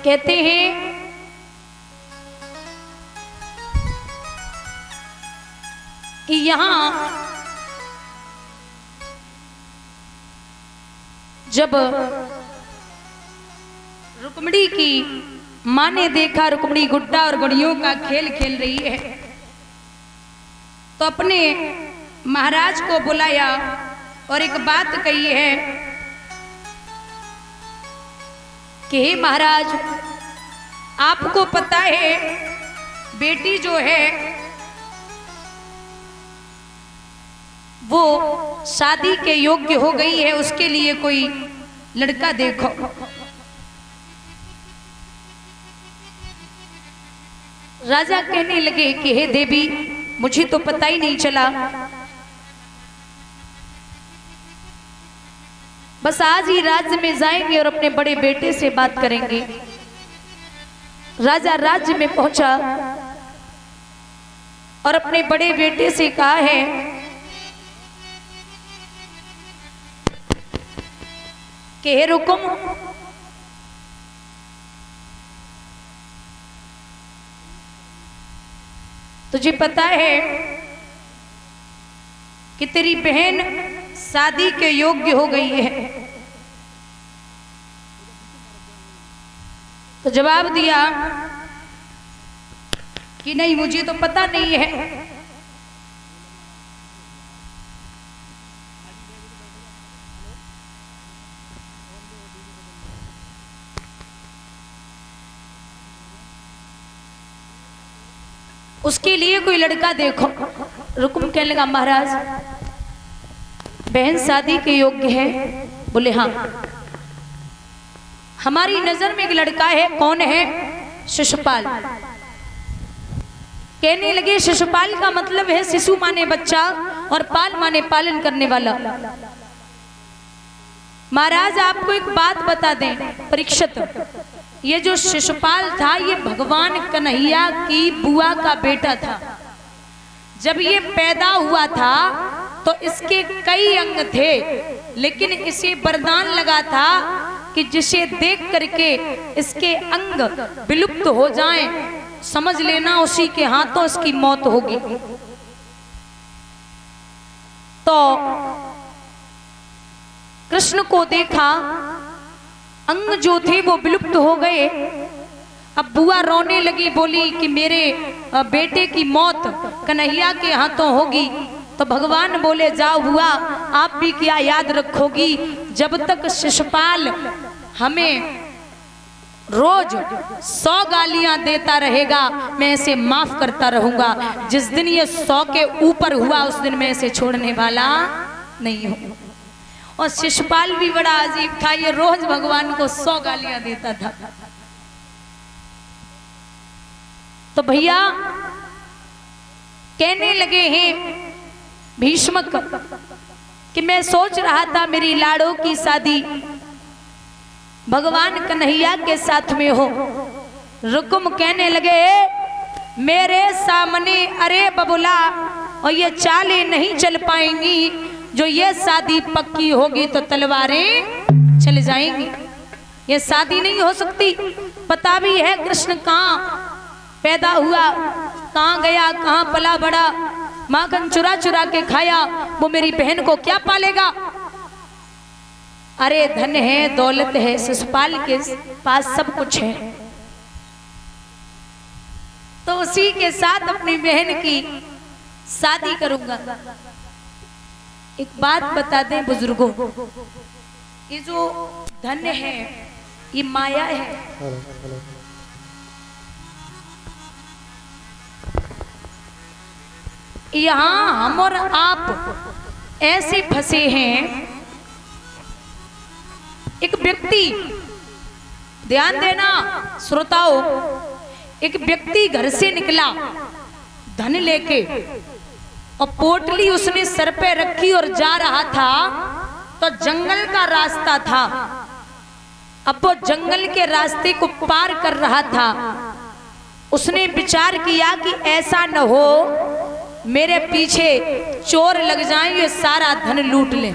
कहते हैं कि यहां जब रुक्मिणी की मां ने देखा रुक्मिणी गुड्डा और गुड़ियों का खेल खेल रही है, तो अपने महाराज को बुलाया और एक बात कही है कि हे महाराज, आपको पता है बेटी जो है वो शादी के योग्य हो गई है, उसके लिए कोई लड़का देखो। राजा कहने लगे कि हे देवी, मुझे तो पता ही नहीं चला, बस आज ही राज्य में जाएंगे और अपने बड़े बेटे से बात करेंगे। राजा राज्य में पहुंचा और अपने बड़े बेटे से कहा है कि हे रुकुम, तुझे पता है कि तेरी बहन शादी के योग्य हो गई है। तो जवाब दिया कि नहीं, मुझे तो पता नहीं है। उसके लिए कोई लड़का देखो। रुकुम कहने लगा, महाराज बहन शादी के योग्य है? बोले हाँ, हमारी नजर में एक लड़का है। कौन है? शिशुपाल। कहने लगे शिशुपाल का मतलब है शिशु माने बच्चा और पाल माने पालन करने वाला। महाराज आपको एक बात बता दें परीक्षित, ये जो शिशुपाल था ये भगवान कन्हैया की बुआ का बेटा था। जब ये पैदा हुआ था तो इसके कई अंग थे, लेकिन इसे वरदान लगा था कि जिसे देख करके इसके अंग विलुप्त हो जाएं, समझ लेना उसी के हाथों इसकी मौत होगी। तो कृष्ण को देखा, अंग जो थे वो विलुप्त हो गए। अब बुआ रोने लगी, बोली कि मेरे बेटे की मौत कन्हैया के हाथों होगी। तो भगवान बोले, जाओ बुआ, आप भी क्या याद रखोगी, जब तक शिशुपाल हमें रोज 100 गालियां देता रहेगा मैं इसे माफ करता रहूंगा। जिस दिन ये 100 के ऊपर हुआ उस दिन मैं इसे छोड़ने वाला नहीं हूं। और शिशुपाल भी बड़ा अजीब था, ये रोज भगवान को 100 गालियां देता था। तो भैया कहने लगे हैं भीष्मक कि मैं सोच रहा था मेरी लाड़ो की शादी भगवान कन्हैया के साथ में हो। रुकुम कहने लगे मेरे सामने अरे बबुला, और ये चालें नहीं चल पाएंगी, जो ये शादी पक्की होगी तो तलवारें चल जाएंगी। ये शादी नहीं हो सकती। पता भी है कृष्ण कहाँ पैदा हुआ, कहाँ गया, कहाँ पला बड़ा, माखन चुरा चुरा के खाया, वो मेरी बहन को क्या पालेगा। अरे धन है, दौलत है, शिशुपाल के पास सब कुछ है, तो उसी के साथ अपनी बहन की शादी करूंगा। एक बात बता दें बुजुर्गों, ये जो धन है ये माया है। यहाँ हम और आप ऐसे फंसे हैं। एक व्यक्ति, ध्यान देना श्रोताओं, एक व्यक्ति घर से निकला धन लेके और पोटली उसने सर पे रखी और जा रहा था, तो जंगल का रास्ता था। अब वो जंगल के रास्ते को पार कर रहा था। उसने विचार किया कि ऐसा न हो मेरे पीछे चोर लग जाएं, ये सारा धन लूट ले।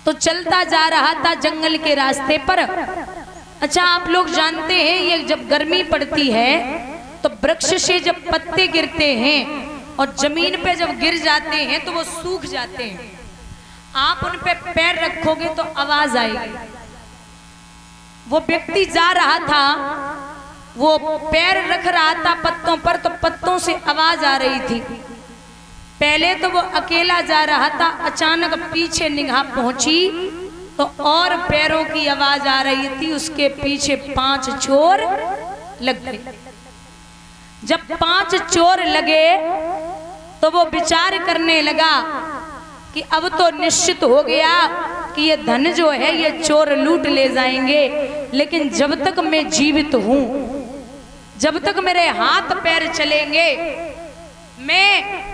तो चलता जा रहा था जंगल के रास्ते पर, अच्छा, आप लोग जानते हैं ये जब गर्मी पड़ती है तो वृक्ष से जब पत्ते गिरते हैं और जमीन पे जब गिर जाते हैं तो वो सूख जाते हैं। आप उन पे पैर रखोगे तो आवाज आएगी। वो व्यक्ति जा रहा था, वो पैर रख रहा था पत्तों पर, तो पत्तों से आवाज आ रही थी। पहले तो वो अकेला जा रहा था, अचानक पीछे निगाह पहुंची तो और पैरों की आवाज आ रही थी। उसके पीछे 5 चोर लग गए। जब 5 चोर लगे तो वो विचार करने लगा कि अब तो निश्चित हो गया कि ये धन जो है ये चोर लूट ले जाएंगे, लेकिन जब तक मैं जीवित हूं, जब तक मेरे हाथ पैर चलेंगे, मैं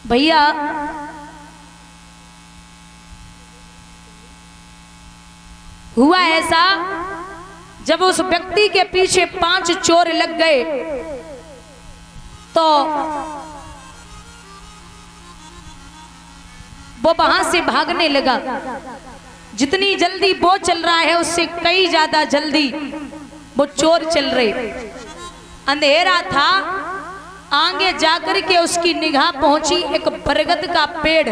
भैया हुआ ऐसा, जब उस व्यक्ति के पीछे 5 चोर लग गए तो वो वहां से भागने लगा। जितनी जल्दी वो चल रहा है उससे कई ज्यादा जल्दी वो चोर चल रहे। अंधेरा था, आगे जाकर के उसकी निगाह पहुंची एक बरगद का पेड़,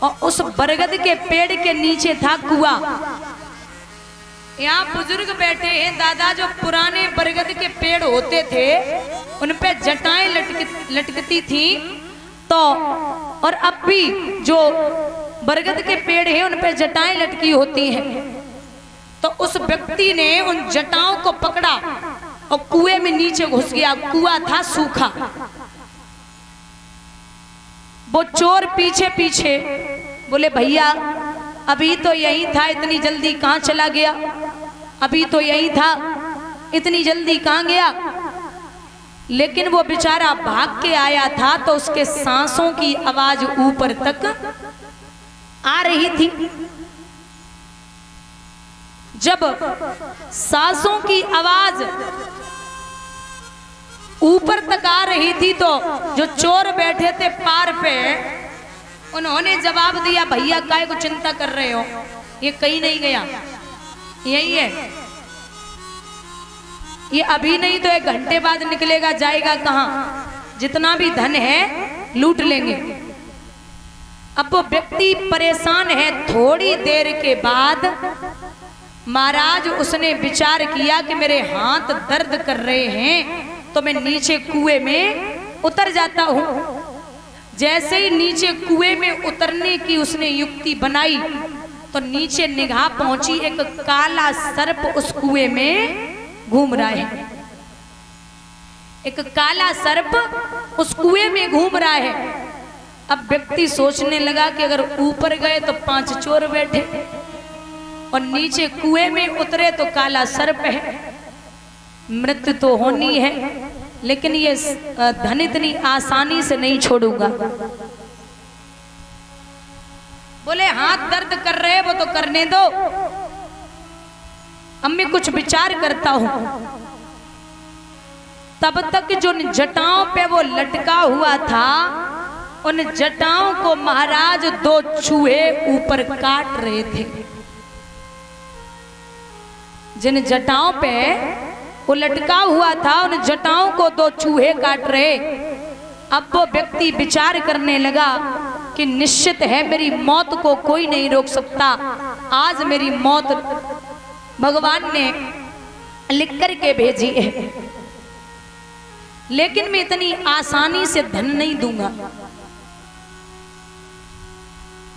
और उस बरगद के पेड़ के नीचे था कुआं। यहाँ बुजुर्ग बैठे हैं, दादा, जो पुराने बरगद के पेड़ होते थे उन पे जटाएं लटकती थी, तो और अब भी जो बरगद के पेड़ हैं उन पे जटाएं लटकी होती हैं। तो उस व्यक्ति ने उन जटाओं को पकड़ा और कुएं में नीचे घुस गया। कुआं था सूखा। वो चोर पीछे पीछे बोले, भैया अभी तो यही था, इतनी जल्दी कहां चला गया? अभी तो यही था, इतनी जल्दी कहां गया? लेकिन वो बेचारा भाग के आया था तो उसके सांसों की आवाज ऊपर तक आ रही थी। जब सांसों की आवाज ऊपर तक आ रही थी तो जो चोर बैठे थे पार पे, उन्होंने जवाब दिया, भैया काहे को चिंता कर रहे हो, ये कहीं नहीं गया, यही है, ये अभी नहीं तो 1 घंटे बाद निकलेगा, जाएगा कहां? जितना भी धन है लूट लेंगे। अब वो व्यक्ति परेशान है। थोड़ी देर के बाद महाराज उसने विचार किया कि मेरे हाथ दर्द कर रहे हैं तो मैं नीचे कुएं में उतर जाता हूं। जैसे ही नीचे कुएं में उतरने की उसने युक्ति बनाई तो नीचे निगाह पहुंची, एक काला सर्प उस कुएं में घूम रहा है। एक काला सर्प उस कुएं में घूम रहा है। अब व्यक्ति सोचने लगा कि अगर ऊपर गए तो 5 चोर बैठे और नीचे कुएं में उतरे तो काला सर्प है, मृत्यु तो होनी है, लेकिन ये धन इतनी आसानी से नहीं छोड़ूंगा। बोले हाथ दर्द कर रहे वो तो करने दो, अब मैं कुछ विचार करता हूं। तब तक जो जटाओं पे वो लटका हुआ था, उन जटाओं को महाराज 2 चूहे ऊपर काट रहे थे। जिन जटाओं पे वो लटका हुआ था उन जटाओं को 2 चूहे काट रहे। अब वो व्यक्ति विचार करने लगा कि निश्चित है मेरी मौत को कोई नहीं रोक सकता, आज मेरी मौत भगवान ने लिख कर के भेजी है, लेकिन मैं इतनी आसानी से धन नहीं दूंगा।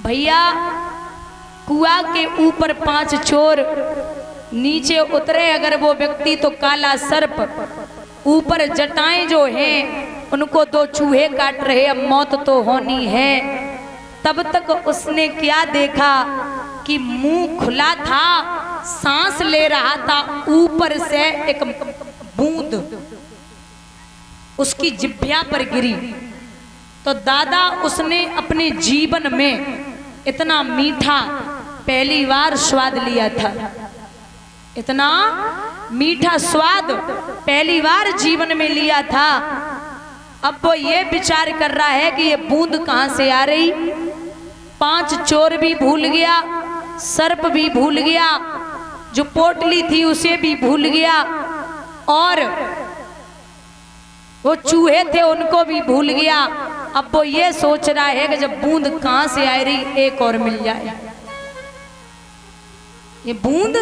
भैया कुआं के ऊपर 5 चोर, नीचे उतरे अगर वो व्यक्ति तो काला सर्प, ऊपर जटाएं जो हैं उनको 2 चूहे काट रहे, अब मौत तो होनी है। तब तक उसने क्या देखा कि मुंह खुला था, सांस ले रहा था, ऊपर से एक बूंद उसकी जिह्वा पर गिरी। तो दादा उसने अपने जीवन में इतना मीठा पहली बार स्वाद लिया था, इतना मीठा स्वाद पहली बार जीवन में लिया था। अब वो ये विचार कर रहा है कि ये बूंद कहाँ से आ रही। 5 चोर भी भूल गया, सर्प भी भूल गया, जो पोटली थी उसे भी भूल गया, और वो चूहे थे उनको भी भूल गया। अब वो ये सोच रहा है कि जब बूंद कहाँ से आ रही, एक और मिल जाए। ये बूंद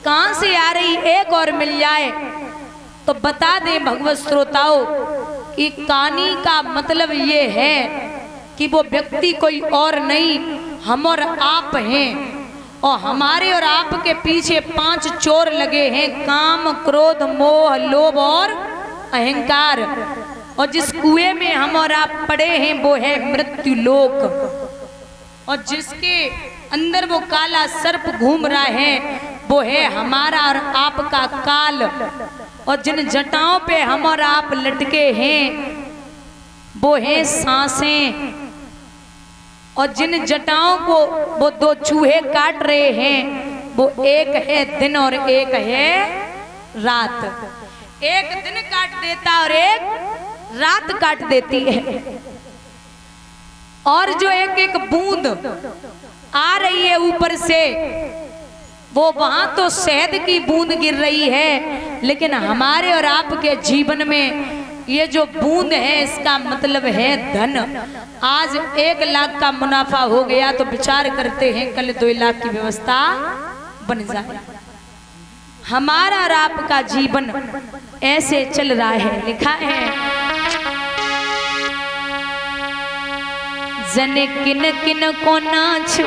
कहाँ से आ रही, एक और मिल जाए। तो बता दें भगवत श्रोताओं कि कहानी का मतलब ये है कि वो व्यक्ति कोई और नहीं, हम और आप हैं, और हमारे और आपके पीछे 5 चोर लगे हैं, काम, क्रोध, मोह, लोभ और अहंकार। और जिस कुएं में हम और आप पड़े हैं वो है मृत्यु लोक, और जिसके अंदर वो काला सर्प घूम रहा है वो है हमारा और आपका काल। और जिन जटाओं पे हम और आप लटके हैं वो है सांसें, और जिन जटाओं को वो 2 चूहे काट रहे हैं वो एक है दिन और एक है रात। एक दिन काट देता और एक रात काट देती है। और जो एक एक बूंद आ रही है ऊपर से, वो वहां तो शहद की बूंद गिर रही है, लेकिन हमारे और आपके जीवन में ये जो बूंद है इसका मतलब है धन। आज 1 लाख का मुनाफा हो गया तो विचार करते हैं कल 2 लाख की व्यवस्था बन जाए। हमारा और आपका जीवन ऐसे चल रहा है। लिखा है, जन किन किन को नाच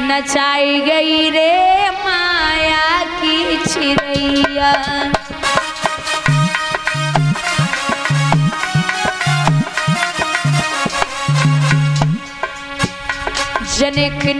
नचाई गई रे माया की चिड़ैया। जन किन